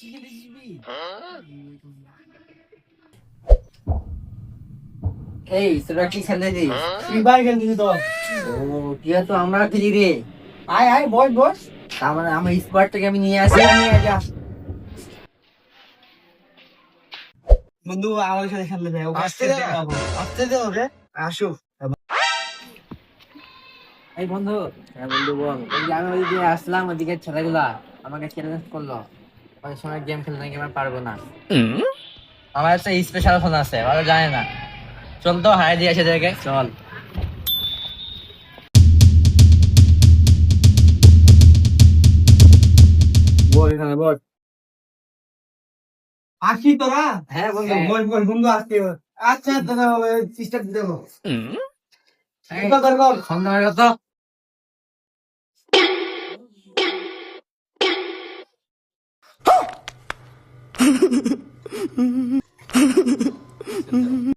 এই তোরা কি খেলতেছিস? ফ্রি ফায়ার খেলতেছি তো। ও কি তো আমরা খেলি রে। আয় আয় বস বস। তার মানে আমার স্কোয়াডটাকে আমি নিয়ে আসি। নিয়ে যা বন্ধু, আমার সাথে খেলতে যায়। ওকে আসতে খেলতে দে না। দেখাবো। আসতে দে ওকে। আসো। এই বন্ধু, হ্যাঁ বন্ধু বল। ওই যে আমি ওইদিকে আসলাম, ওইদিকে ছেলেগুলা আমাকে চ্যালেঞ্জ করলো ওই সময় গেম খেলতে নাকি আমি পারবো না। আমার একটা স্পেশাল ফোন আছে, ওরা জানে না। চল তো হারিয়ে দিয়ে আসে দেখে চল। বল এখানে বল। আসি তোরা। হ্যাঁ বন্ধু। বল বল বন্ধু আসতে। আচ্ছা দাদা সিস্টার দিতে হবে। এই, কর কর। ফোন নাম্বার কত?